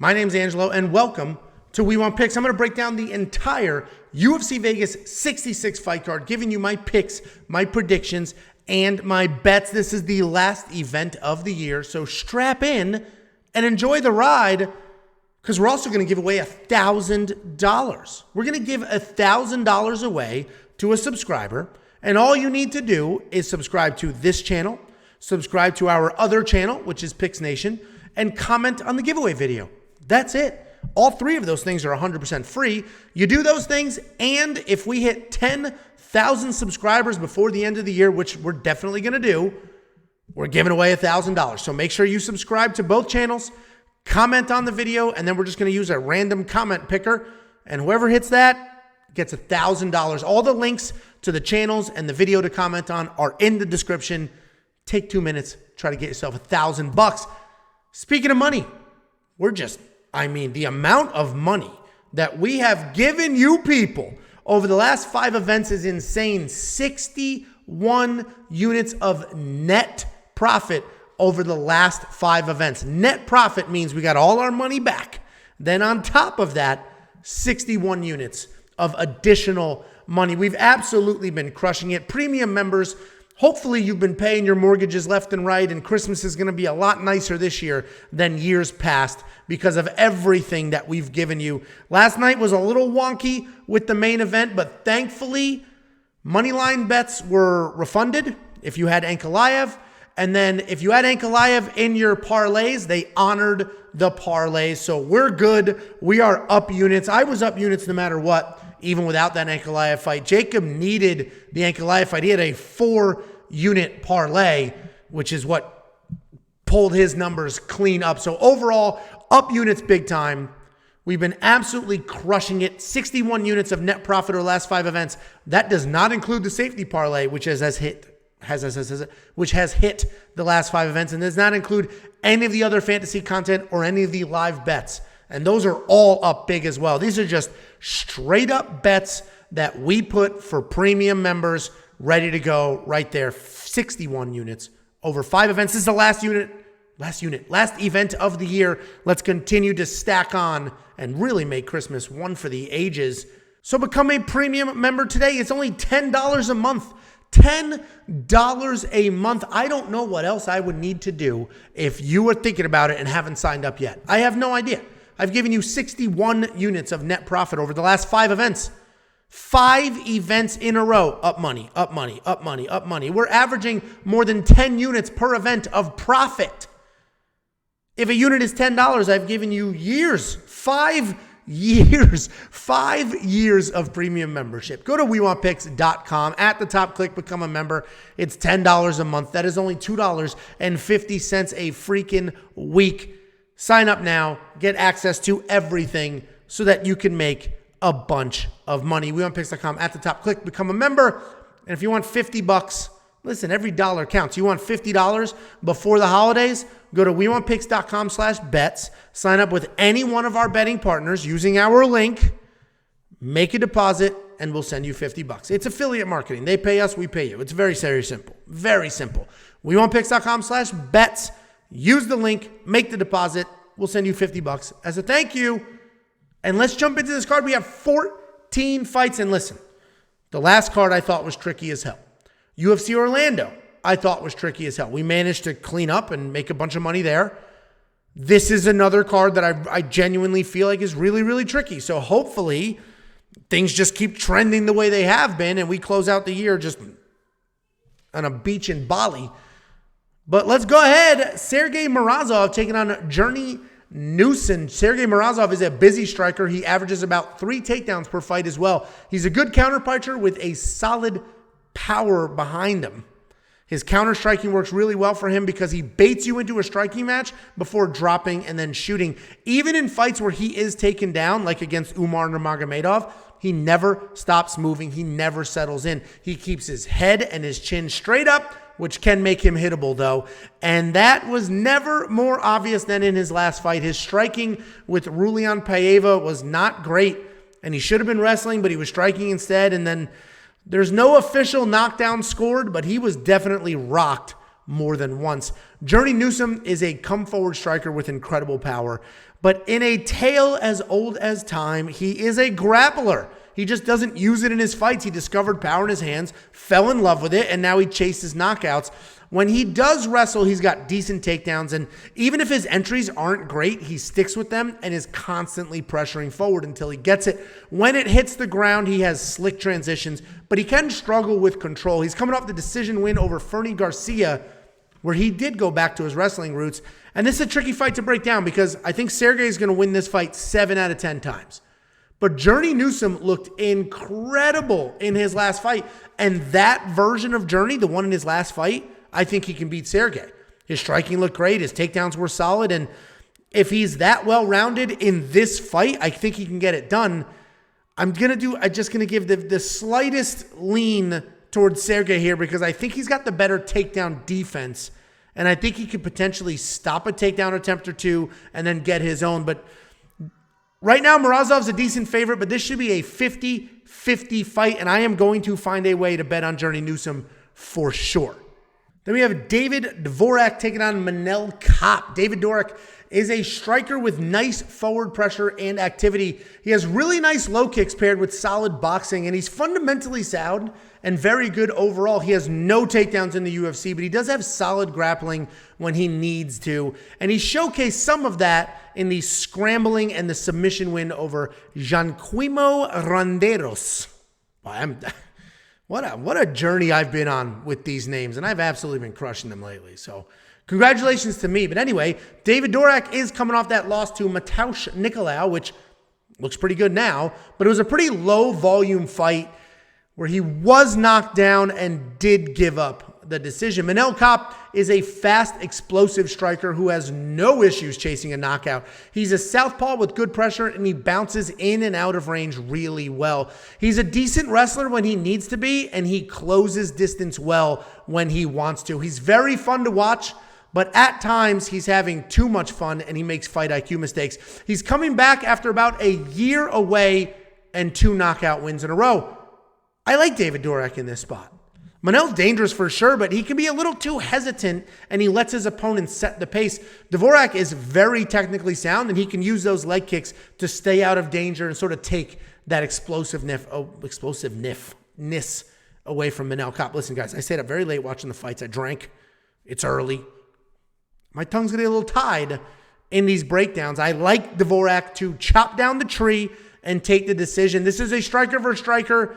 My name's Angelo, and welcome to We Want Picks. I'm going to break down the entire UFC Vegas 66 fight card, giving you my picks, my predictions, and my bets. This is the last event of the year, so strap in and enjoy the ride, because we're also going to give away $1,000. We're going to give $1,000 away to a subscriber, and all you need to do is subscribe to this channel, subscribe to our other channel, which is Picks Nation, and comment on the giveaway video. That's it. All three of those things are 100% free. You do those things, and if we hit 10,000 subscribers before the end of the year, which we're definitely going to do, we're giving away $1,000. So make sure you subscribe to both channels, comment on the video, and then we're just going to use a random comment picker, and whoever hits that gets $1,000. All the links to the channels and the video to comment on are in the description. Take 2 minutes, try to get yourself $1,000. Speaking of money, the amount of money that we have given you people over the last 5 events is insane. 61 units of net profit over the last 5 events. Net profit means we got all our money back. Then on top of that, 61 units of additional money. We've absolutely been crushing it. Premium members, hopefully you've been paying your mortgages left and right, and Christmas is going to be a lot nicer this year than years past because of everything that we've given you. Last night was a little wonky with the main event, but thankfully, moneyline bets were refunded if you had Ankalaev. And then if you had Ankalaev in your parlays, they honored the parlays. So we're good. We are up units. I was up units no matter what, even without that Ankalaev fight. Jacob needed the Ankalaev fight. He had a 4-unit parlay, which is what pulled his numbers clean up. So overall, up units big time. We've been absolutely crushing it. 61 units of net profit over the last 5 events. That does not include the safety parlay, which has hit the last 5 events, and does not include any of the other fantasy content or any of the live bets. And those are all up big as well. These are just straight up bets that we put for premium members, ready to go right there. 61 units over 5 events. This is the last event of the year. Let's continue to stack on and really make Christmas one for the ages. So become a premium member today. It's only $10 a month. $10 a month. I don't know what else I would need to do if you were thinking about it and haven't signed up yet. I have no idea. I've given you 61 units of net profit over the last 5 events. 5 events in a row. Up money, up money, up money, up money. We're averaging more than 10 units per event of profit. If a unit is $10, I've given you years, 5 years of premium membership. Go to WeWantPicks.com. At the top, click Become a Member. It's $10 a month. That is only $2.50 a freaking week. Sign up now. Get access to everything so that you can make a bunch of money. WeWantPicks.com. At the top, click Become a Member. And if you want $50, listen, every dollar counts. You want $50 before the holidays? Go to WeWantPicks.com/bets. Sign up with any one of our betting partners using our link. Make a deposit, and we'll send you $50. It's affiliate marketing. They pay us, we pay you. It's very, very simple. Very simple. WeWantPicks.com/bets. Use the link, make the deposit. We'll send you $50 as a thank you. And let's jump into this card. We have 14 fights. And listen, the last card I thought was tricky as hell. UFC Orlando, I thought was tricky as hell. We managed to clean up and make a bunch of money there. This is another card that I genuinely feel like is really, really tricky. So hopefully things just keep trending the way they have been and we close out the year just on a beach in Bali. But let's go ahead. Sergey Morozov taking on Journey Newson. Sergey Morozov is a busy striker. He averages about 3 takedowns per fight as well. He's a good counterpuncher with a solid power behind him. His counter striking works really well for him because he baits you into a striking match before dropping and then shooting. Even in fights where he is taken down, like against Umar Nurmagomedov, he never stops moving. He never settles in. He keeps his head and his chin straight up, which can make him hittable though. And that was never more obvious than in his last fight. His striking with Julian was not great, and he should have been wrestling, but he was striking instead. And then there's no official knockdown scored, but he was definitely rocked more than once. Journey Newson is a come-forward striker with incredible power, but in a tale as old as time, he is a grappler. He just doesn't use it in his fights. He discovered power in his hands, fell in love with it, and now he chases knockouts. When he does wrestle, he's got decent takedowns, and even if his entries aren't great, he sticks with them and is constantly pressuring forward until he gets it. When it hits the ground, he has slick transitions, but he can struggle with control. He's coming off the decision win over Fernie Garcia, where he did go back to his wrestling roots, and this is a tricky fight to break down because I think Sergey is going to win this fight 7 out of 10 times. But Journey Newson looked incredible in his last fight, and that version of Journey, the one in his last fight, I think he can beat Sergey. His striking looked great. His takedowns were solid. And if he's that well-rounded in this fight, I think he can get it done. I'm just going to give the slightest lean towards Sergey here because I think he's got the better takedown defense. And I think he could potentially stop a takedown attempt or two and then get his own. But right now, Morozov's a decent favorite, but this should be a 50-50 fight. And I am going to find a way to bet on Journey Newson for sure. Then we have David Dvorak taking on Manel Kape. David Dvorak is a striker with nice forward pressure and activity. He has really nice low kicks paired with solid boxing, and he's fundamentally sound and very good overall. He has no takedowns in the UFC, but he does have solid grappling when he needs to, and he showcased some of that in the scrambling and the submission win over Janquimo Ronderos. What a journey I've been on with these names, and I've absolutely been crushing them lately. So congratulations to me. But anyway, David Dvorak is coming off that loss to Mateusz Nicolau, which looks pretty good now, but it was a pretty low volume fight where he was knocked down and did give up the decision. Manel Kape is a fast, explosive striker who has no issues chasing a knockout. He's a southpaw with good pressure, and he bounces in and out of range really well. He's a decent wrestler when he needs to be, and he closes distance well when he wants to. He's very fun to watch, but at times he's having too much fun, and he makes fight IQ mistakes. He's coming back after about a year away and 2 knockout wins in a row. I like David Dvorak in this spot. Manel's dangerous for sure, but he can be a little too hesitant, and he lets his opponent set the pace. Dvorak is very technically sound, and he can use those leg kicks to stay out of danger and sort of take that explosiveness away from Manel Kape. Listen, guys, I stayed up very late watching the fights. I drank. It's early. My tongue's going to get a little tied in these breakdowns. I like Dvorak to chop down the tree and take the decision. This is a striker versus striker,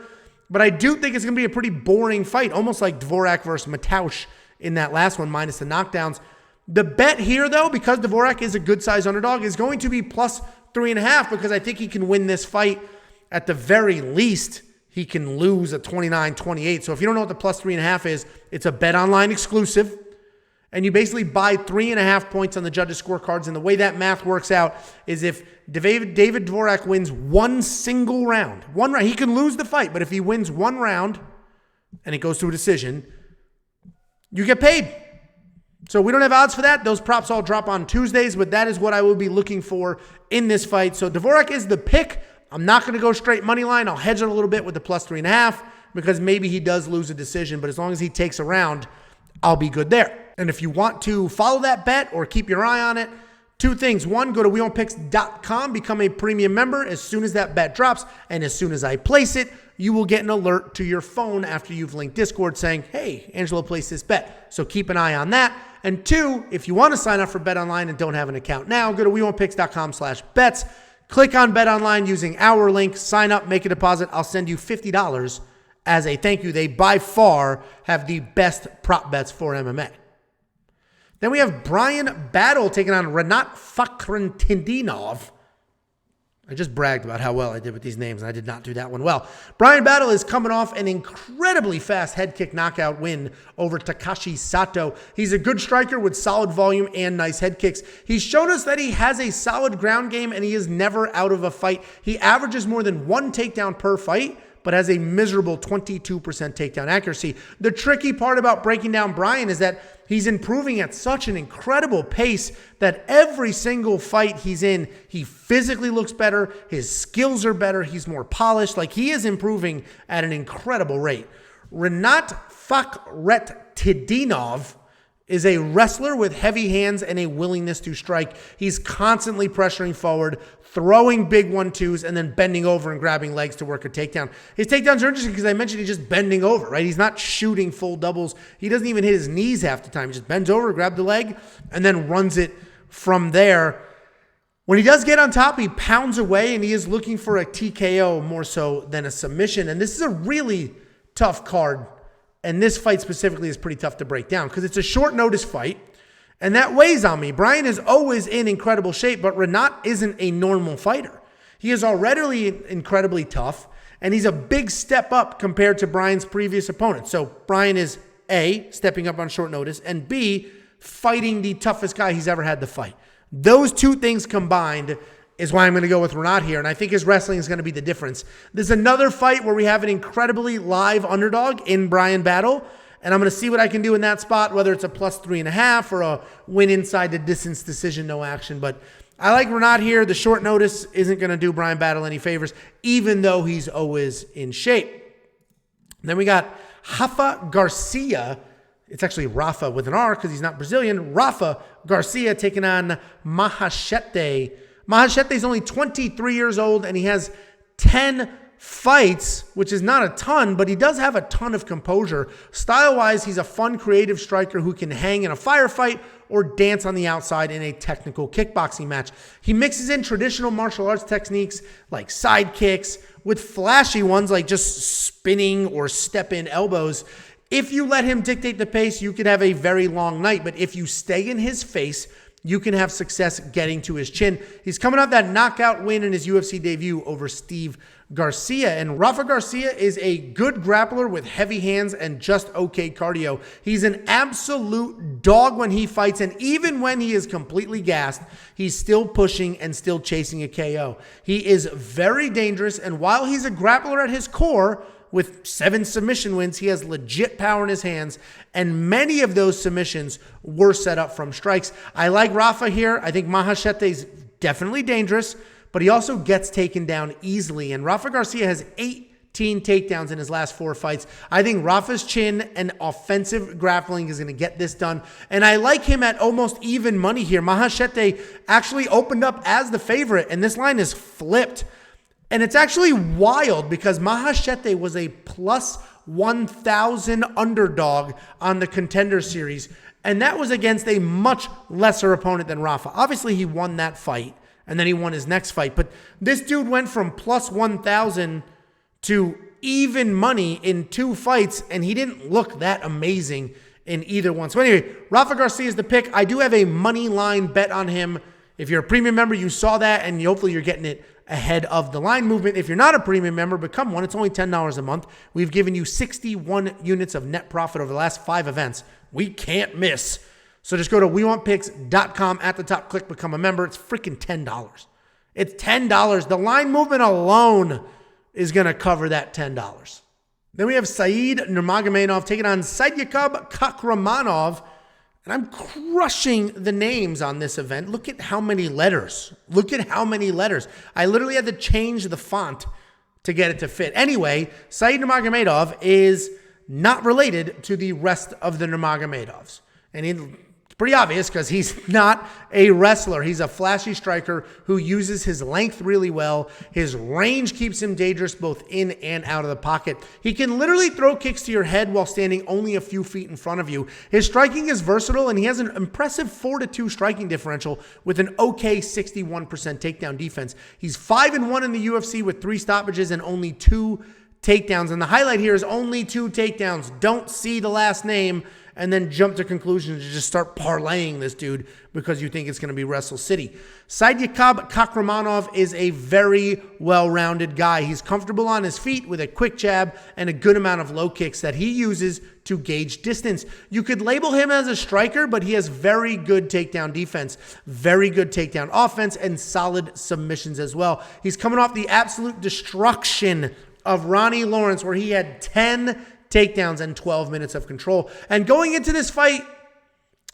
but I do think it's going to be a pretty boring fight, almost like Dvorak versus Mateusz in that last one, minus the knockdowns. The bet here, though, because Dvorak is a good-sized underdog, is going to be plus 3.5 because I think he can win this fight. At the very least, he can lose at 29-28. So if you don't know what the plus 3.5 is, it's a Bet Online exclusive. And you basically buy 3.5 points on the judges' scorecards. And the way that math works out is if David Dvorak wins one single round, he can lose the fight, but if he wins one round and it goes to a decision, you get paid. So we don't have odds for that. Those props all drop on Tuesdays, but that is what I will be looking for in this fight. So Dvorak is the pick. I'm not going to go straight money line. I'll hedge it a little bit with the plus 3.5 because maybe he does lose a decision, but as long as he takes a round, I'll be good there. And if you want to follow that bet or keep your eye on it, 2 things. 1, go to WeWantPicks.com, become a premium member as soon as that bet drops. And as soon as I place it, you will get an alert to your phone after you've linked Discord saying, hey, Angelo placed this bet. So keep an eye on that. And 2, if you want to sign up for Bet Online and don't have an account now, go to WeWantPicks.com/bets. Click on Bet Online using our link, sign up, make a deposit. I'll send you $50 as a thank you. They by far have the best prop bets for MMA. Then we have Bryan Battle taking on Rinat Fakhretdinov. I just bragged about how well I did with these names, and I did not do that one well. Bryan Battle is coming off an incredibly fast head kick knockout win over Takashi Sato. He's a good striker with solid volume and nice head kicks. He's shown us that he has a solid ground game, and he is never out of a fight. He averages more than 1 takedown per fight, but has a miserable 22% takedown accuracy. The tricky part about breaking down Bryan is that he's improving at such an incredible pace that every single fight he's in, he physically looks better, his skills are better, he's more polished. Like, he is improving at an incredible rate. Rinat Fakhretdinov is a wrestler with heavy hands and a willingness to strike. He's constantly pressuring forward, throwing big 1-2s, and then bending over and grabbing legs to work a takedown. His takedowns are interesting because I mentioned he's just bending over, right? He's not shooting full doubles. He doesn't even hit his knees half the time. He just bends over, grabs the leg, and then runs it from there. When he does get on top, he pounds away, and he is looking for a TKO more so than a submission. And this is a really tough card. And this fight specifically is pretty tough to break down because it's a short notice fight. And that weighs on me. Bryan is always in incredible shape, but Rinat isn't a normal fighter. He is already incredibly tough, and he's a big step up compared to Bryan's previous opponent. So Bryan is A, stepping up on short notice, and B, fighting the toughest guy he's ever had to fight. Those two things combined is why I'm going to go with Rinat here, and I think his wrestling is going to be the difference. There's another fight where we have an incredibly live underdog in Bryan battle, and I'm going to see what I can do in that spot, whether it's a +3.5 or a win inside the distance decision, no action. But I like Rinat here. The short notice isn't going to do Bryan battle any favors, even though he's always in shape. Then we got Rafa Garcia. It's actually Rafa with an R because he's not Brazilian. Rafa Garcia taking on Maheshate. Maheshate is only 23 years old, and he has 10 fights, which is not a ton, but he does have a ton of composure. Style-wise, he's a fun, creative striker who can hang in a firefight or dance on the outside in a technical kickboxing match. He mixes in traditional martial arts techniques like side kicks with flashy ones like just spinning or step-in elbows. If you let him dictate the pace, you could have a very long night, but if you stay in his face, you can have success getting to his chin. He's coming off that knockout win in his UFC debut over Steve Garcia. And Rafa Garcia is a good grappler with heavy hands and just okay cardio. He's an absolute dog when he fights. And even when he is completely gassed, he's still pushing and still chasing a KO. He is very dangerous. And while he's a grappler at his core, with 7 submission wins, he has legit power in his hands, and many of those submissions were set up from strikes. I like Rafa here. I think Maheshate is definitely dangerous, but he also gets taken down easily, and Rafa Garcia has 18 takedowns in his last 4 fights. I think Rafa's chin and offensive grappling is going to get this done, and I like him at almost even money here. Maheshate actually opened up as the favorite, and this line is flipped. And it's actually wild because Maheshate was a +1,000 underdog on the Contender Series. And that was against a much lesser opponent than Rafa. Obviously, he won that fight, and then he won his next fight. But this dude went from +1,000 to even money in 2 fights, and he didn't look that amazing in either one. So anyway, Rafa Garcia is the pick. I do have a money line bet on him. If you're a premium member, you saw that, and hopefully you're getting it ahead of the line movement. If you're not a premium member, become one. It's only $10 a month. We've given you 61 units of net profit over the last 5 events. We can't miss. So just go to WeWantPicks.com. At the top, click Become a Member. It's freaking $10. It's $10. The line movement alone is going to cover that $10. Then we have Nurmagomedov taking on Saidyokub Kakhramonov. And I'm crushing the names on this event. Look at how many letters. Look at how many letters. I literally had to change the font to get it to fit. Anyway, Nurmagomedov is not related to the rest of the Nurmagomedovs. And it's pretty obvious because he's not a wrestler. He's a flashy striker who uses his length really well. His range keeps him dangerous both in and out of the pocket. He can literally throw kicks to your head while standing only a few feet in front of you. His striking is versatile, and he has an impressive 4-2 striking differential with an okay 61% takedown defense. He's 5-1 in the UFC with 3 stoppages and only 2 takedowns. And the highlight here is only 2 takedowns. Don't see the last name and then jump to conclusions and just start parlaying this dude because you think it's going to be Wrestle City. Saidyokub Kakhramonov is a very well-rounded guy. He's comfortable on his feet with a quick jab and a good amount of low kicks that he uses to gauge distance. You could label him as a striker, but he has very good takedown defense, very good takedown offense, and solid submissions as well. He's coming off the absolute destruction of Ronnie Lawrence, where he had 10 takedowns and 12 minutes of control. And going into this fight,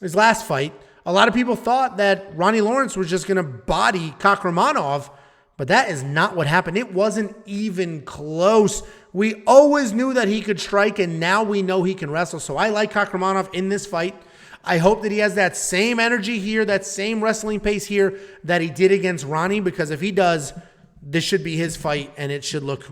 his last fight, a lot of people thought that Ronnie Lawrence was just going to body Kakhramonov, but that is not what happened. It wasn't even close. We always knew that he could strike, and now we know he can wrestle. So I like Kakhramonov in this fight. I hope that he has that same energy here, that same wrestling pace here that he did against Ronnie, because if he does, this should be his fight, and it should look,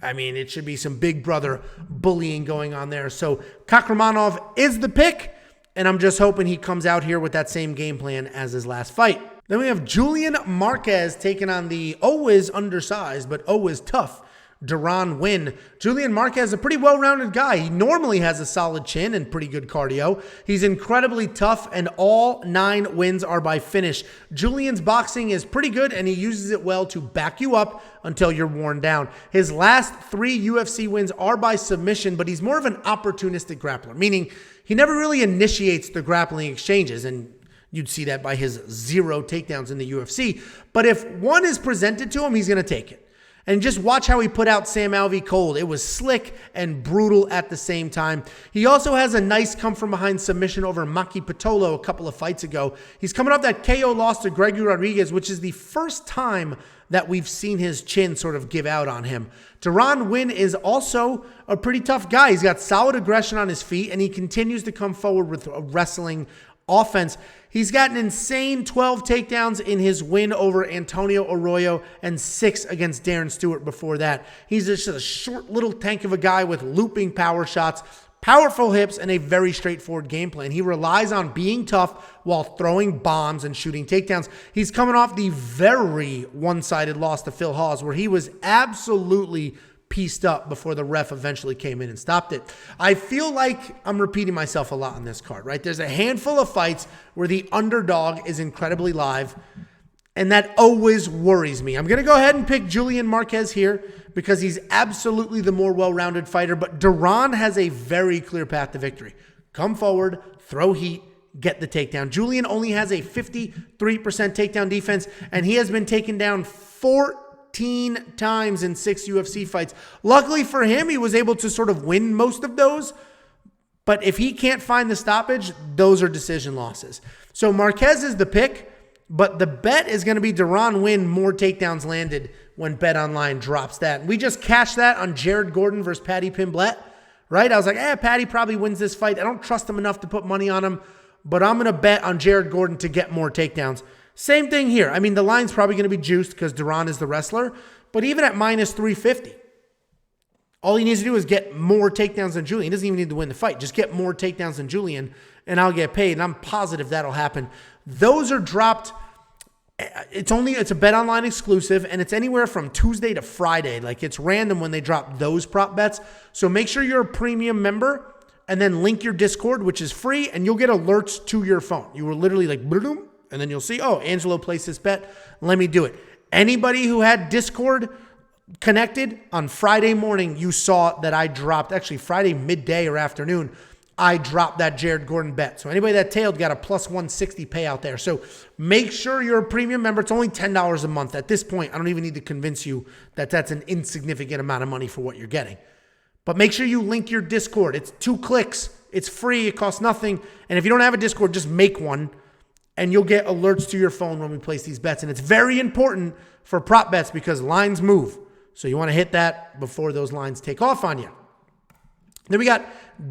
I mean, it should be some big brother bullying going on there. So Kakhramonov is the pick, and I'm just hoping he comes out here with that same game plan as his last fight. Then we have Julian Marquez taking on the always undersized, but always tough Deron Winn. Julian Marquez is a pretty well-rounded guy. He normally has a solid chin and pretty good cardio. He's incredibly tough, and all 9 wins are by finish. Julian's boxing is pretty good, and he uses it well to back you up until you're worn down. His last 3 UFC wins are by submission, but he's more of an opportunistic grappler, meaning he never really initiates the grappling exchanges, and you'd see that by his 0 takedowns in the UFC. But if one is presented to him, he's going to take it. And just watch how he put out Sam Alvey cold. It was slick and brutal at the same time. He also has a nice come-from-behind submission over Maki Pitolo a couple of fights ago. He's coming off that KO loss to Gregory Rodriguez, which is the first time that we've seen his chin sort of give out on him. Deron Winn is also a pretty tough guy. He's got solid aggression on his feet, and he continues to come forward with a wrestling offense. He's got an insane 12 takedowns in his win over Antonio Arroyo and 6 against Darren Stewart before that. He's just a short little tank of a guy with looping power shots, powerful hips, and a very straightforward game plan. He relies on being tough while throwing bombs and shooting takedowns. He's coming off the very one-sided loss to Phil Hawes, where he was absolutely pieced up before the ref eventually came in and stopped it. I feel like I'm repeating myself a lot on this card, right? There's a handful of fights where the underdog is incredibly live, and that always worries me. I'm going to go ahead and pick Julian Marquez here because he's absolutely the more well-rounded fighter, but Deron has a very clear path to victory. Come forward, throw heat, get the takedown. Julian only has a 53% takedown defense, and he has been taken down 14 times in 6 UFC fights. Luckily for him, he was able to sort of win most of those. But if he can't find the stoppage, those are decision losses. So Marquez is the pick, but the bet is going to be Deron Winn more takedowns landed when BetOnline drops that. We just cashed that on Jared Gordon versus Paddy Pimblett, right? I was like, Paddy probably wins this fight. I don't trust him enough to put money on him, but I'm going to bet on Jared Gordon to get more takedowns. Same thing here. I mean, the line's probably going to be juiced because Deron is the wrestler, but even at minus 350, all he needs to do is get more takedowns than Julian. He doesn't even need to win the fight. Just get more takedowns than Julian, and I'll get paid, and I'm positive that'll happen. Those are dropped. It's a BetOnline exclusive, and it's anywhere from Tuesday to Friday. Like, it's random when they drop those prop bets. So make sure you're a premium member, and then link your Discord, which is free, and you'll get alerts to your phone. You will literally like, boom, and then you'll see, oh, Angelo placed this bet. Let me do it. Anybody who had Discord connected on Friday morning, you saw that I dropped, actually Friday midday or afternoon, I dropped that Jared Gordon bet. So anybody that tailed got a plus 160 payout there. So make sure you're a premium member. It's only $10 a month. At this point, I don't even need to convince you that that's an insignificant amount of money for what you're getting. But make sure you link your Discord. It's 2 clicks. It's free. It costs nothing. And if you don't have a Discord, just make one, and you'll get alerts to your phone when we place these bets. And it's very important for prop bets because lines move. So you want to hit that before those lines take off on you. Then we got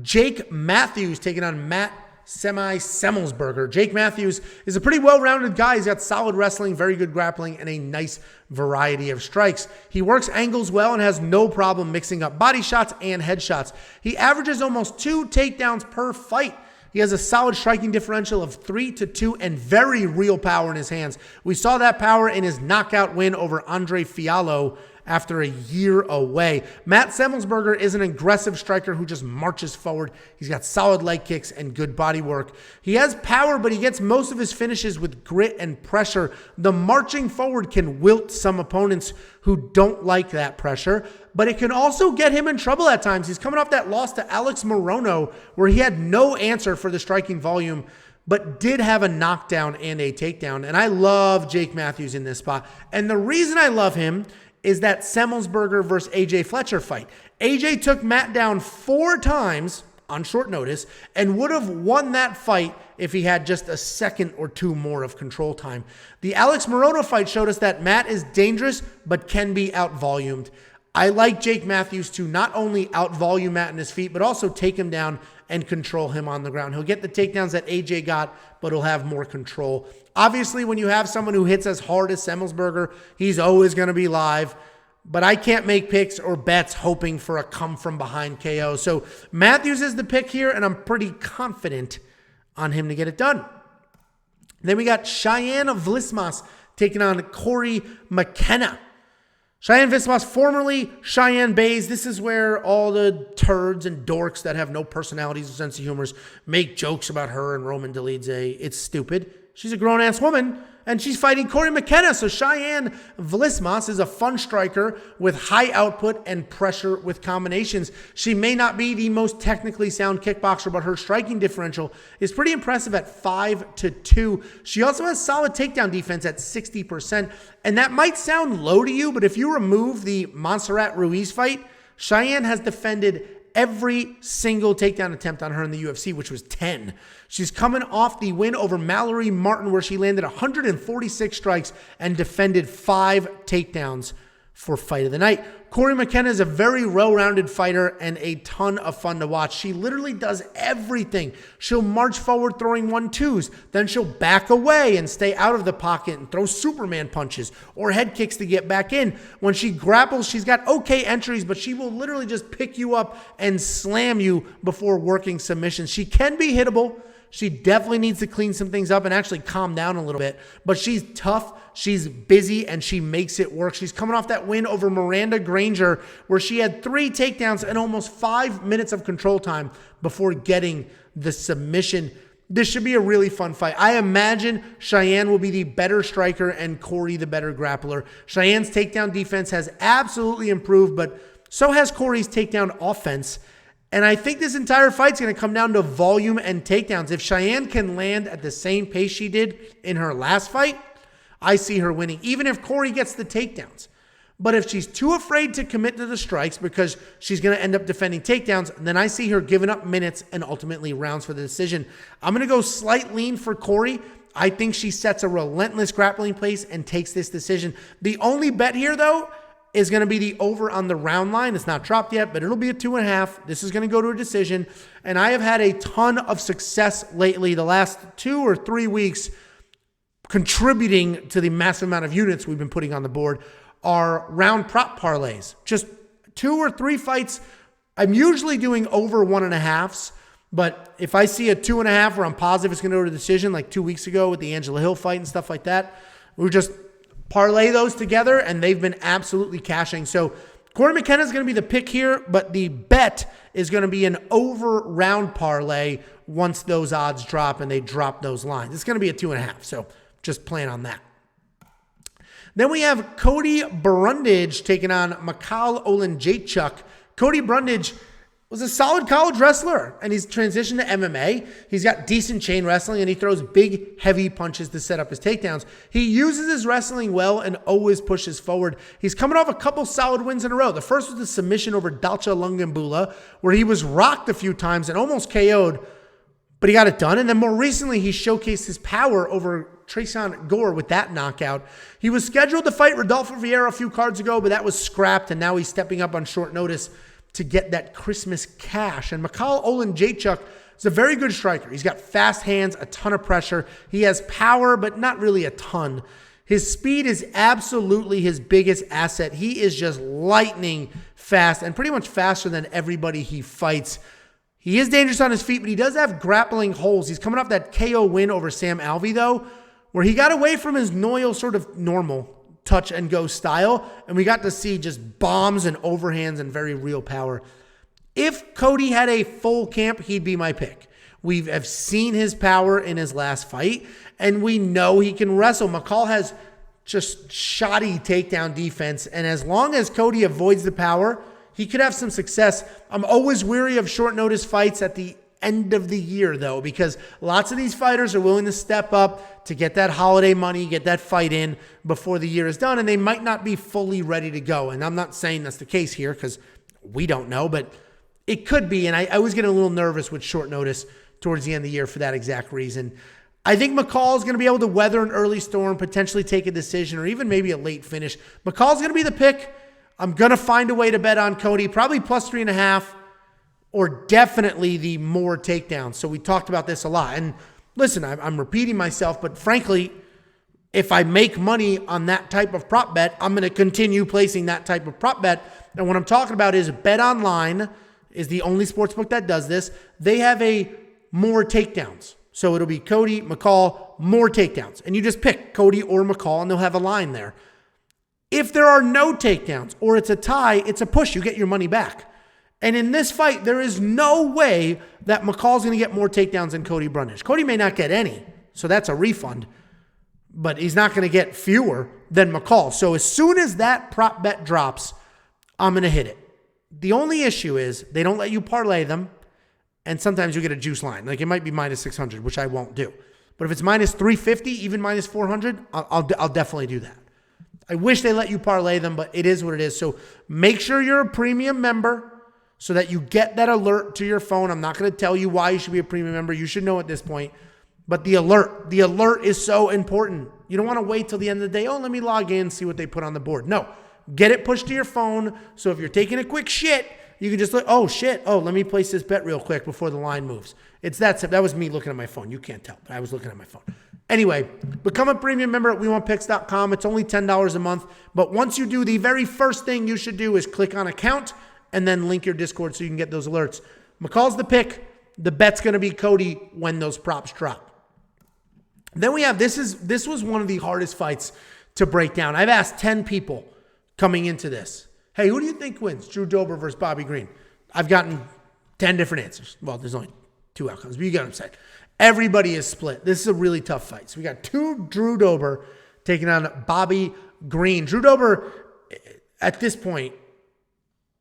Jake Matthews taking on Matt Semelsberger. Jake Matthews is a pretty well-rounded guy. He's got solid wrestling, very good grappling, and a nice variety of strikes. He works angles well and has no problem mixing up body shots and head shots. He averages almost 2 takedowns per fight. He has a solid striking differential of 3-2 and very real power in his hands. We saw that power in his knockout win over Andre Fiallo after a year away. Matt Semelsberger is an aggressive striker who just marches forward. He's got solid leg kicks and good body work. He has power, but he gets most of his finishes with grit and pressure. The marching forward can wilt some opponents who don't like that pressure, but it can also get him in trouble at times. He's coming off that loss to Alex Morono, where he had no answer for the striking volume, but did have a knockdown and a takedown. And I love Jake Matthews in this spot. And the reason I love him is that Semelsberger versus AJ Fletcher fight. AJ took Matt down 4 times on short notice and would have won that fight if he had just a second or 2 more of control time. The Alex Morono fight showed us that Matt is dangerous but can be out-volumed. I like Jake Matthews to not only out-volume Matt in his feet, but also take him down and control him on the ground. He'll get the takedowns that AJ got, but he'll have more control. Obviously, when you have someone who hits as hard as Semelsberger, he's always going to be live. But I can't make picks or bets hoping for a come-from-behind KO. So Matthews is the pick here, and I'm pretty confident on him to get it done. Then we got Cheyanne of Vlismas taking on Cory McKenna. Cheyanne Vlismas, formerly Cheyanne Bays. This is where all the turds and dorks that have no personalities or sense of humor make jokes about her and Roman Dolidze. It's stupid. She's a grown-ass woman, and she's fighting Cory McKenna. So Cheyanne Vlismas is a fun striker with high output and pressure with combinations. She may not be the most technically sound kickboxer, but her striking differential is pretty impressive at 5-2. She also has solid takedown defense at 60%. And that might sound low to you, but if you remove the Montserrat Ruiz fight, Cheyanne has defended every single takedown attempt on her in the UFC, which was 10. She's coming off the win over Mallory Martin, where she landed 146 strikes and defended 5 takedowns for Fight of the Night. Cory McKenna is a very well-rounded fighter and a ton of fun to watch. She literally does everything. She'll march forward throwing 1-2s. Then she'll back away and stay out of the pocket and throw Superman punches or head kicks to get back in. When she grapples, she's got okay entries, but she will literally just pick you up and slam you before working submissions. She can be hittable. She definitely needs to clean some things up and actually calm down a little bit. But she's tough, she's busy, and she makes it work. She's coming off that win over Miranda Granger, where she had 3 takedowns and almost 5 minutes of control time before getting the submission. This should be a really fun fight. I imagine Cheyanne will be the better striker and Cory the better grappler. Cheyanne's takedown defense has absolutely improved, but so has Cory's takedown offense. And I think this entire fight's going to come down to volume and takedowns. If Cheyanne can land at the same pace she did in her last fight, I see her winning, even if Cory gets the takedowns. But if she's too afraid to commit to the strikes because she's going to end up defending takedowns, then I see her giving up minutes and ultimately rounds for the decision. I'm going to go slight lean for Cory. I think she sets a relentless grappling pace and takes this decision. The only bet here, though, is going to be the over on the round line. It's not dropped yet, but it'll be a 2.5. This is going to go to a decision. And I have had a ton of success lately, the last 2 or 3 weeks, contributing to the massive amount of units we've been putting on the board, are round prop parlays. Just 2 or 3 fights. I'm usually doing over 1.5s, but if I see a 2.5 where I'm positive it's going to go to decision, like 2 weeks ago with the Angela Hill fight and stuff like that, we're just parlay those together, and they've been absolutely cashing. So Cory McKenna is going to be the pick here, but the bet is going to be an over round parlay once those odds drop and they drop those lines. It's going to be a 2.5, so just plan on that. Then we have Cody Brundage taking on Michal Olenjachuk. Cody Brundage was a solid college wrestler, and he's transitioned to MMA. He's got decent chain wrestling, and he throws big, heavy punches to set up his takedowns. He uses his wrestling well and always pushes forward. He's coming off a couple solid wins in a row. The first was the submission over Dalcha Lungambula, where he was rocked a few times and almost KO'd, but he got it done. And then more recently, he showcased his power over Treson Gore with that knockout. He was scheduled to fight Rodolfo Vieira a few cards ago, but that was scrapped, and now he's stepping up on short notice to get that Christmas cash. And Michal Olenjachuk is a very good striker. He's got fast hands, a ton of pressure. He has power, but not really a ton. His speed is absolutely his biggest asset. He is just lightning fast and pretty much faster than everybody he fights. He is dangerous on his feet, but he does have grappling holes. He's coming off that KO win over Sam Alvey, though, where he got away from his Noyle sort of normal touch and go style, and we got to see just bombs and overhands and very real power. If Cody had a full camp, he'd be my pick. We have seen his power in his last fight, and we know he can wrestle. Michal has just shoddy takedown defense, and as long as Cody avoids the power, he could have some success. I'm always weary of short notice fights at the end of the year, though, because lots of these fighters are willing to step up to get that holiday money, get that fight in before the year is done, and they might not be fully ready to go. And I'm not saying that's the case here because we don't know, but it could be. And I was getting a little nervous with short notice towards the end of the year for that exact reason. I think Michal is going to be able to weather an early storm, potentially take a decision, or even maybe a late finish. Michal's going to be the pick. I'm going to find a way to bet on Cody, probably plus 3.5, or definitely the more takedowns. So we talked about this a lot. And listen, I'm repeating myself, but frankly, if I make money on that type of prop bet, I'm going to continue placing that type of prop bet. And what I'm talking about is Bet Online is the only sportsbook that does this. They have a more takedowns. So it'll be Cody, Michal, more takedowns. And you just pick Cody or Michal, and they'll have a line there. If there are no takedowns or it's a tie, it's a push. You get your money back. And in this fight, there is no way that Michal's going to get more takedowns than Cody Brundage. Cody may not get any, so that's a refund. But he's not going to get fewer than Michal. So as soon as that prop bet drops, I'm going to hit it. The only issue is they don't let you parlay them. And sometimes you get a juice line. Like it might be minus 600, which I won't do. But if it's minus 350, even minus 400, I'll definitely do that. I wish they let you parlay them, but it is what it is. So make sure you're a premium member so that you get that alert to your phone. I'm not going to tell you why you should be a premium member. You should know at this point. But the alert is so important. You don't want to wait till the end of the day. Oh, let me log in and see what they put on the board. No, get it pushed to your phone. So if you're taking a quick shit, you can just look, oh shit, oh, let me place this bet real quick before the line moves. It's that simple. That was me looking at my phone. You can't tell, but I was looking at my phone. Anyway, become a premium member at WeWantPicks.com. It's only $10 a month. But once you do, the very first thing you should do is click on account and then link your Discord so you can get those alerts. Michal's the pick. The bet's going to be Cody when those props drop. Then we have, this was one of the hardest fights to break down. I've asked 10 people coming into this. Hey, who do you think wins? Drew Dober versus Bobby Green. I've gotten 10 different answers. Well, there's only 2 outcomes, but you get what I'm saying. Everybody is split. This is a really tough fight. So we got Drew Dober taking on Bobby Green. Drew Dober, at this point,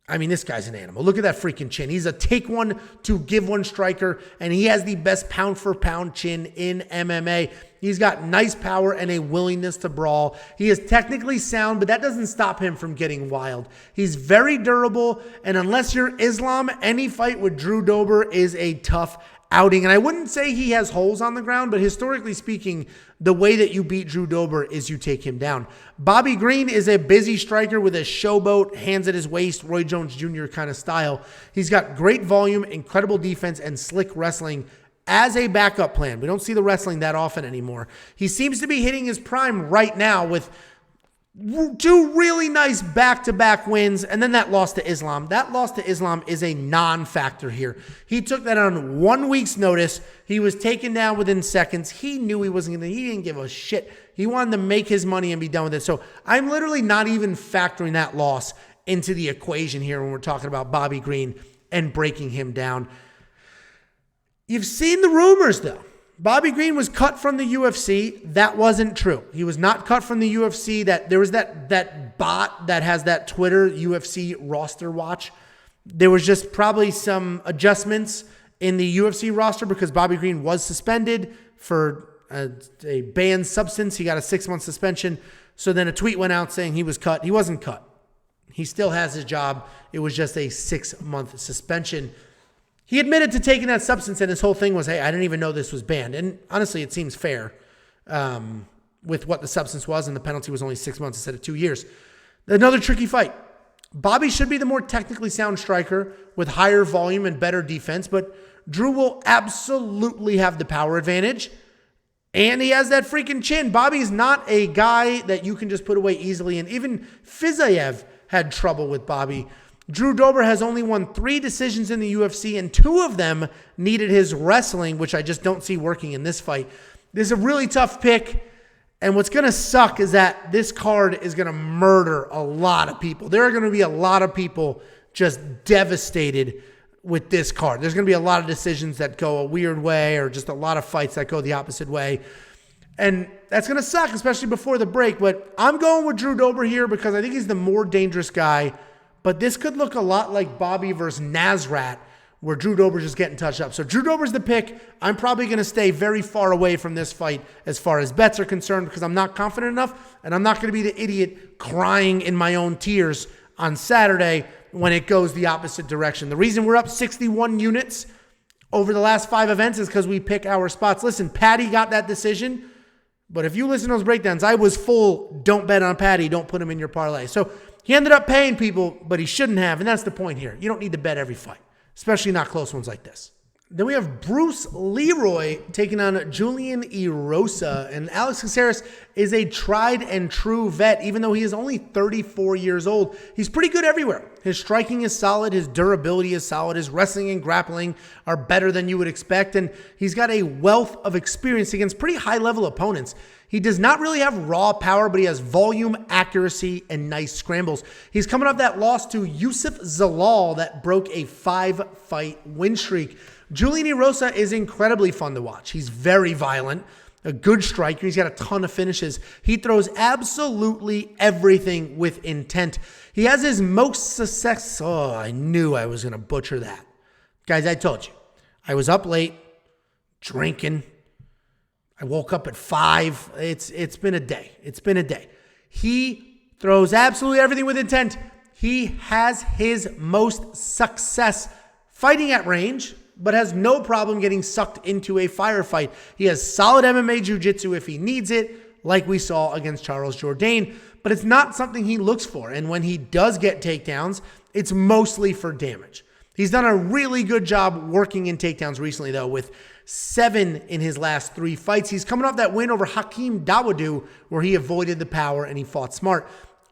I mean, this guy's an animal. Look at that freaking chin. He's a take one to give one striker, and he has the best pound for pound chin in MMA. He's got nice power and a willingness to brawl. He is technically sound, but that doesn't stop him from getting wild. He's very durable, and unless you're Islam, any fight with Drew Dober is a tough outing. And I wouldn't say he has holes on the ground, but historically speaking, the way that you beat Drew Dober is you take him down. Bobby Green is a busy striker with a showboat, hands at his waist, Roy Jones Jr. kind of style. He's got great volume, incredible defense, and slick wrestling as a backup plan. We don't see the wrestling that often anymore. He seems to be hitting his prime right now with 2 really nice back-to-back wins, and then that loss to Islam. That loss to Islam is a non-factor here. He took that on 1 week's notice. He was taken down within seconds. He knew he wasn't going to, he didn't give a shit. He wanted to make his money and be done with it. So I'm literally not even factoring that loss into the equation here when we're talking about Bobby Green and breaking him down. You've seen the rumors, though. Bobby Green was cut from the UFC. That wasn't true. He was not cut from the UFC. There was that bot that has that Twitter UFC roster watch. There was just probably some adjustments in the UFC roster because Bobby Green was suspended for a banned substance. He got a 6-month suspension. So then a tweet went out saying he was cut. He wasn't cut. He still has his job. It was just a 6-month suspension. He admitted to taking that substance, and his whole thing was, hey, I didn't even know this was banned. And honestly, it seems fair with what the substance was, and the penalty was only 6 months instead of 2 years. Another tricky fight. Bobby should be the more technically sound striker with higher volume and better defense, but Drew will absolutely have the power advantage, and he has that freaking chin. Bobby's not a guy that you can just put away easily, and even Fiziev had trouble with Bobby. Drew Dober has only won 3 decisions in the UFC, and 2 of them needed his wrestling, which I just don't see working in this fight. This is a really tough pick, and what's going to suck is that this card is going to murder a lot of people. There are going to be a lot of people just devastated with this card. There's going to be a lot of decisions that go a weird way or just a lot of fights that go the opposite way. And that's going to suck, especially before the break. But I'm going with Drew Dober here because I think he's the more dangerous guy. But this could look a lot like Bobby versus Nasrat, where Drew Dober's just getting touched up. So Drew Dober's the pick. I'm probably going to stay very far away from this fight as far as bets are concerned because I'm not confident enough, and I'm not going to be the idiot crying in my own tears on Saturday when it goes the opposite direction. The reason we're up 61 units over the last 5 events is because we pick our spots. Listen, Patty got that decision. But if you listen to those breakdowns, I was full, don't bet on Patty, don't put him in your parlay. So he ended up paying people, but he shouldn't have, and that's the point here. You don't need to bet every fight, especially not close ones like this. Then we have Bruce Leroy taking on Julian Erosa. And Alex Caceres is a tried and true vet, even though he is only 34 years old. He's pretty good everywhere. His striking is solid. His durability is solid. His wrestling and grappling are better than you would expect. And he's got a wealth of experience against pretty high-level opponents. He does not really have raw power, but he has volume, accuracy, and nice scrambles. He's coming off that loss to Yusuf Zalal that broke a 5-fight win streak. Julian Erosa is incredibly fun to watch. He's very violent, a good striker. He's got a ton of finishes. He throws absolutely everything with intent. He has his most success. Oh, I knew I was going to butcher that. Guys, I told you. I was up late, drinking. I woke up at 5. It's been a day. It's been a day. He throws absolutely everything with intent. He has his most success fighting at range, but has no problem getting sucked into a firefight. He has solid MMA jiu-jitsu if he needs it, like we saw against Charles Jourdain, but it's not something he looks for. And when he does get takedowns, it's mostly for damage. He's done a really good job working in takedowns recently, though, with 7 in his last 3 fights. He's coming off that win over Hakeem Dawodu, where he avoided the power and he fought smart.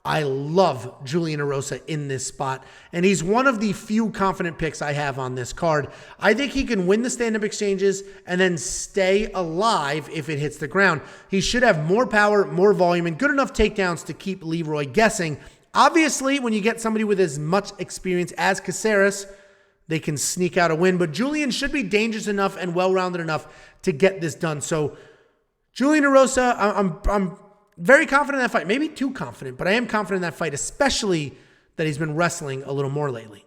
I love Julian Erosa in this spot, and he's one of the few confident picks I have on this card. I think he can win the stand-up exchanges and then stay alive if it hits the ground. He should have more power, more volume, and good enough takedowns to keep Leroy guessing. Obviously, when you get somebody with as much experience as Caceres, they can sneak out a win, but Julian should be dangerous enough and well-rounded enough to get this done. So Julian Erosa, I'm very confident in that fight. Maybe too confident, but I am confident in that fight, especially that he's been wrestling a little more lately.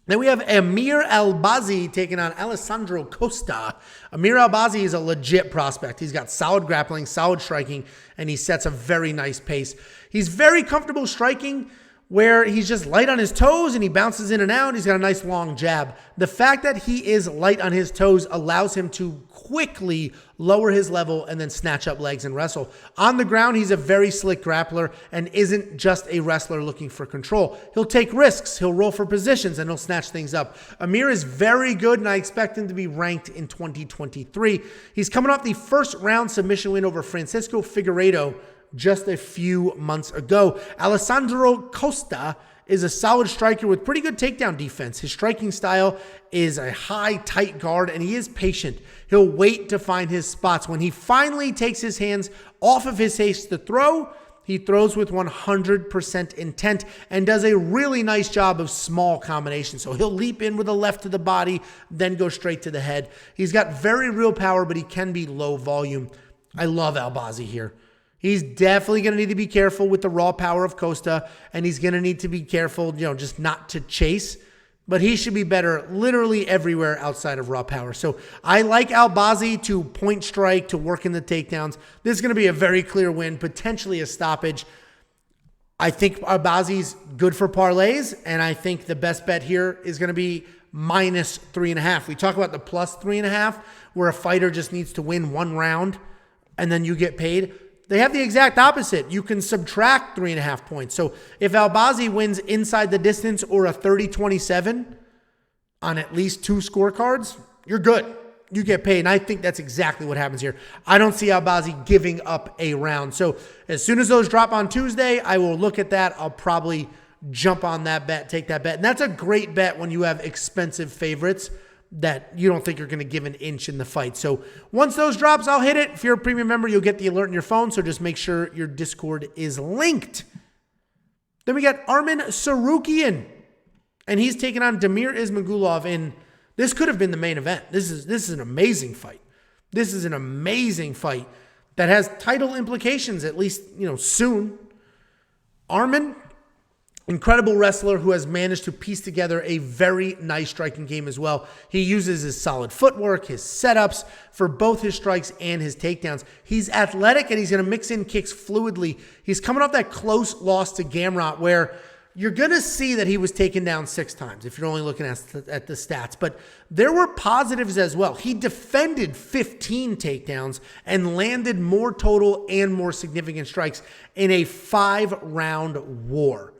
Then we have Amir Albazi taking on Alessandro Costa. Amir Albazi is a legit prospect. He's got solid grappling, solid striking, and he sets a very nice pace. He's very comfortable striking, where he's just light on his toes and he bounces in and out. He's got a nice long jab. The fact that he is light on his toes allows him to quickly lower his level and then snatch up legs and wrestle. On the ground, he's a very slick grappler and isn't just a wrestler looking for control. He'll take risks, he'll roll for positions, and he'll snatch things up. Amir is very good, and I expect him to be ranked in 2023. He's coming off the first round submission win over Francisco Figueiredo just a few months ago. Alessandro Costa is a solid striker with pretty good takedown defense. His striking style is a high, tight guard, and he is patient. He'll wait to find his spots. When he finally takes his hands off of his haste to throw, he throws with 100% intent and does a really nice job of small combinations. So he'll leap in with a left to the body, then go straight to the head. He's got very real power, but he can be low volume. I love Albazi here. He's definitely going to need to be careful with the raw power of Costa, and he's going to need to be careful, just not to chase. But he should be better literally everywhere outside of raw power. So I like Albazi to point strike, to work in the takedowns. This is going to be a very clear win, potentially a stoppage. I think Albazi's good for parlays, and I think the best bet here is going to be minus 3.5. We talk about the plus 3.5, where a fighter just needs to win one round, and then you get paid. They have the exact opposite. You can subtract 3.5 points. So if Albazi wins inside the distance or a 30-27 on at least 2 scorecards, you're good. You get paid. And I think that's exactly what happens here. I don't see Albazi giving up a round. So as soon as those drop on Tuesday, I will look at that. I'll probably jump on that bet, take that bet. And that's a great bet when you have expensive favorites that you don't think you're going to give an inch in the fight. So once those drops, I'll hit it. If you're a premium member, you'll get the alert in your phone. So just make sure your Discord is linked. Then we got Arman Sarukian, and he's taking on Damir Ismagulov. And this could have been the main event. This is an amazing fight. This is an amazing fight that has title implications, at least, soon. Arman, incredible wrestler who has managed to piece together a very nice striking game as well. He uses his solid footwork, his setups for both his strikes and his takedowns. He's athletic, and he's going to mix in kicks fluidly. He's coming off that close loss to Gamrot, where you're going to see that he was taken down 6 times if you're only looking at the stats. But there were positives as well. He defended 15 takedowns and landed more total and more significant strikes in a 5-round war.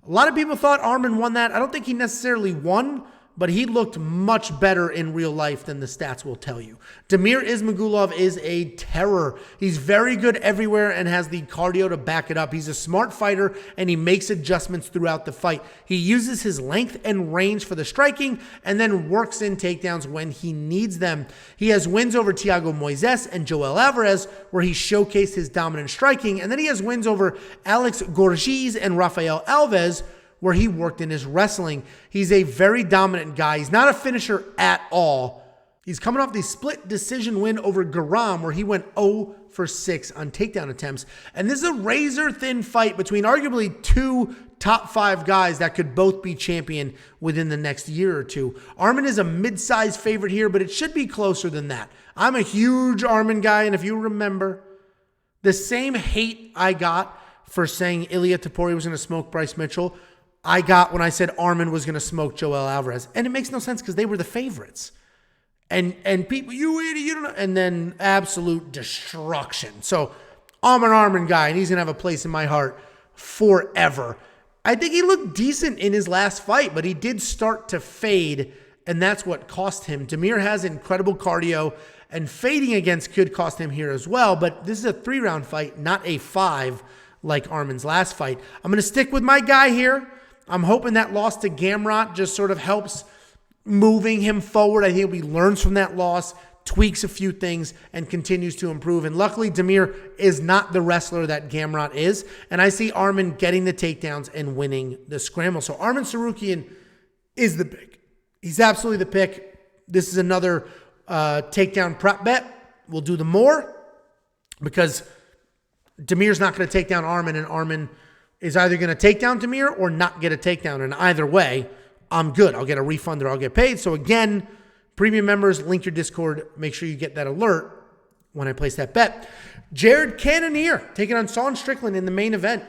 A lot of people thought Arman won that. I don't think he necessarily won, but he looked much better in real life than the stats will tell you. Damir Ismagulov is a terror. He's very good everywhere and has the cardio to back it up. He's a smart fighter, and he makes adjustments throughout the fight. He uses his length and range for the striking and then works in takedowns when he needs them. He has wins over Thiago Moises and Joel Alvarez, where he showcased his dominant striking, and then he has wins over Alex Gorgies and Rafael Alves, where he worked in his wrestling. He's a very dominant guy. He's not a finisher at all. He's coming off the split decision win over Garam, where he went 0 for 6 on takedown attempts. And this is a razor-thin fight between arguably 2 top 5 guys that could both be champion within the next year or two. Arman is a mid-sized favorite here, but it should be closer than that. I'm a huge Arman guy, and if you remember, the same hate I got for saying Ilia Topuria was going to smoke Bryce Mitchell, I got when I said Arman was going to smoke Joel Alvarez. And it makes no sense because they were the favorites. And people, you idiot, you don't know. And then absolute destruction. So I'm an Arman guy, and he's going to have a place in my heart forever. I think he looked decent in his last fight, but he did start to fade, and that's what cost him. Damir has incredible cardio, and fading against could cost him here as well. But this is a 3-round fight, not a 5 like Arman's last fight. I'm going to stick with my guy here. I'm hoping that loss to Gamrot just sort of helps moving him forward. I think he learns from that loss, tweaks a few things, and continues to improve. And luckily, Damir is not the wrestler that Gamrot is. And I see Arman getting the takedowns and winning the scramble. So Arman Tsarukyan is the pick. He's absolutely the pick. This is another takedown prop bet. We'll do the more because Damir's not going to take down Arman, and Arman is either going to take down Damir or not get a takedown. And either way, I'm good. I'll get a refund or I'll get paid. So again, premium members, link your Discord. Make sure you get that alert when I place that bet. Jared Cannonier taking on Sean Strickland in the main event.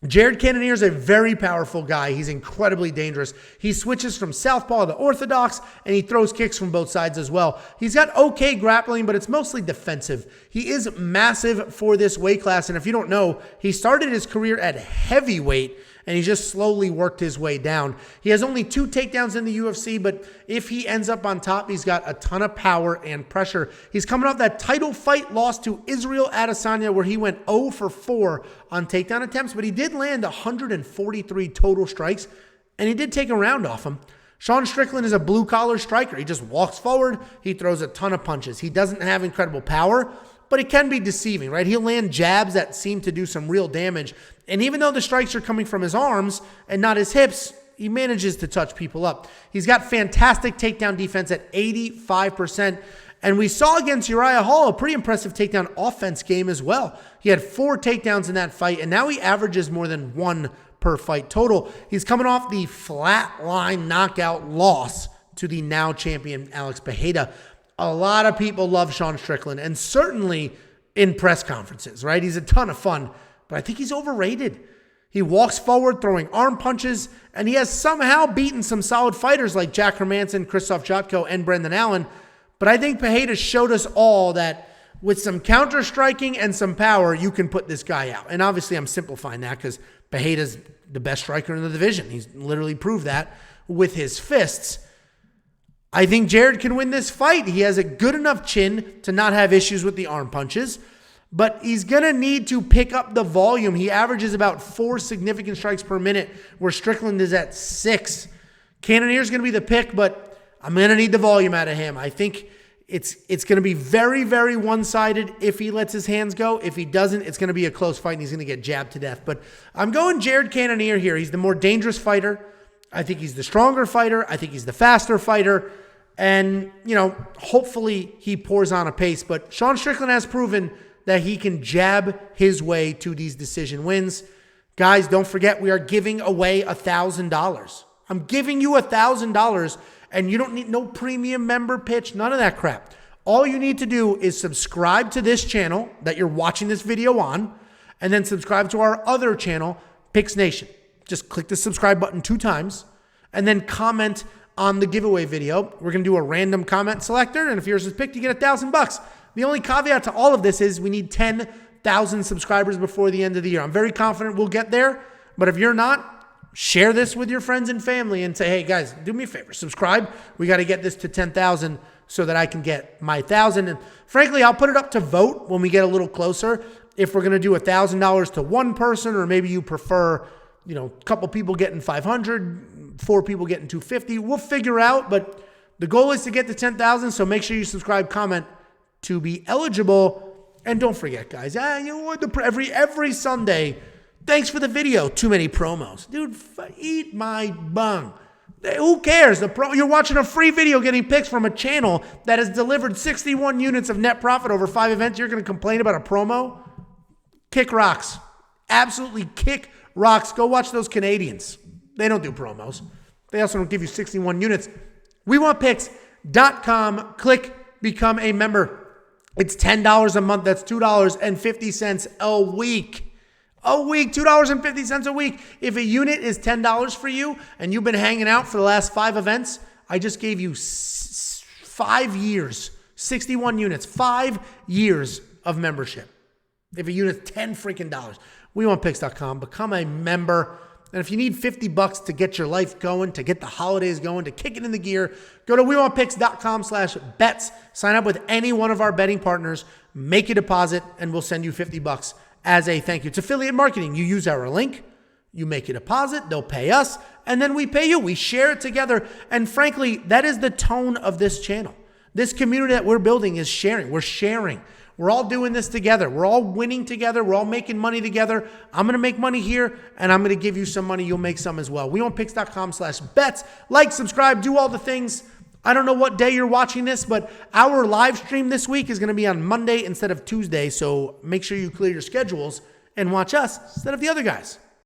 Jared Cannonier is a very powerful guy. He's incredibly dangerous. He switches from southpaw to orthodox, and he throws kicks from both sides as well. He's got okay grappling, but it's mostly defensive. He is massive for this weight class, and if you don't know, he started his career at heavyweight, and he just slowly worked his way down. He has only 2 takedowns in the UFC, but if he ends up on top, he's got a ton of power and pressure. He's coming off that title fight loss to Israel Adesanya, where he went 0 for 4 on takedown attempts, but he did land 143 total strikes, and he did take a round off him. Sean Strickland is a blue-collar striker. He just walks forward. He throws a ton of punches. He doesn't have incredible power, but it can be deceiving, right? He'll land jabs that seem to do some real damage. And even though the strikes are coming from his arms and not his hips, he manages to touch people up. He's got fantastic takedown defense at 85%. And we saw against Uriah Hall a pretty impressive takedown offense game as well. He had 4 takedowns in that fight, and now he averages more than 1 per fight total. He's coming off the flatline knockout loss to the now champion Alex Pereira. A lot of people love Sean Strickland, and certainly in press conferences, right? He's a ton of fun, but I think he's overrated. He walks forward throwing arm punches, and he has somehow beaten some solid fighters like Jack Hermanson, Krzysztof Jotko, and Brendan Allen. But I think Pereira showed us all that with some counter striking and some power, you can put this guy out. And obviously I'm simplifying that because Pereira's the best striker in the division. He's literally proved that with his fists. I think Jared can win this fight. He has a good enough chin to not have issues with the arm punches, but he's going to need to pick up the volume. He averages about 4 significant strikes per minute, where Strickland is at 6. Cannonier's going to be the pick, but I'm going to need the volume out of him. I think it's going to be very, very one-sided if he lets his hands go. If he doesn't, it's going to be a close fight, and he's going to get jabbed to death. But I'm going Jared Cannonier here. He's the more dangerous fighter. I think he's the stronger fighter. I think he's the faster fighter. And, hopefully he pours on a pace. But Sean Strickland has proven that he can jab his way to these decision wins. Guys, don't forget, we are giving away $1,000. I'm giving you $1,000, and you don't need no premium member pitch, none of that crap. All you need to do is subscribe to this channel that you're watching this video on, and then subscribe to our other channel, Picks Nation. just click the subscribe button 2 times and then comment on the giveaway video. We're going to do a random comment selector, and if yours is picked, you get $1,000. The only caveat to all of this is we need 10,000 subscribers before the end of the year. I'm very confident we'll get there, but if you're not, share this with your friends and family and say, hey guys, do me a favor, subscribe. We got to get this to 10,000 so that I can get my 1,000. And frankly, I'll put it up to vote when we get a little closer. If we're going to do $1,000 to one person, or maybe you prefer, a couple people getting 500, 4 people getting 250, we'll figure out. But the goal is to get to 10,000. So make sure you subscribe, comment to be eligible. And don't forget, guys, every Sunday, thanks for the video. Too many promos. Dude, eat my bung. Who cares? You're watching a free video getting picks from a channel that has delivered 61 units of net profit over 5 events. You're going to complain about a promo? Kick rocks. Absolutely kick rocks. Go watch those Canadians. They don't do promos. They also don't give you 61 units. WeWantPicks.com. Click Become a Member. It's $10 a month. That's $2.50 a week. $2.50 a week. If a unit is $10 for you and you've been hanging out for the last 5 events, I just gave you 5 years, 61 units, 5 years of membership. If a unit's $10 freaking dollars, WeWantPicks.com. Become a member. And if you need $50 to get your life going, to get the holidays going, to kick it in the gear, go to WeWantPicks.com/bets. Sign up with any one of our betting partners, make a deposit, and we'll send you $50 as a thank you. It's affiliate marketing. You use our link, you make a deposit, they'll pay us, and then we pay you. We share it together. And frankly, that is the tone of this channel. This community that we're building is sharing. We're sharing. We're all doing this together. We're all winning together. We're all making money together. I'm going to make money here, and I'm going to give you some money. You'll make some as well. WeWantPicks.com/bets. Like, subscribe, do all the things. I don't know what day you're watching this, but our live stream this week is going to be on Monday instead of Tuesday. So make sure you clear your schedules and watch us instead of the other guys.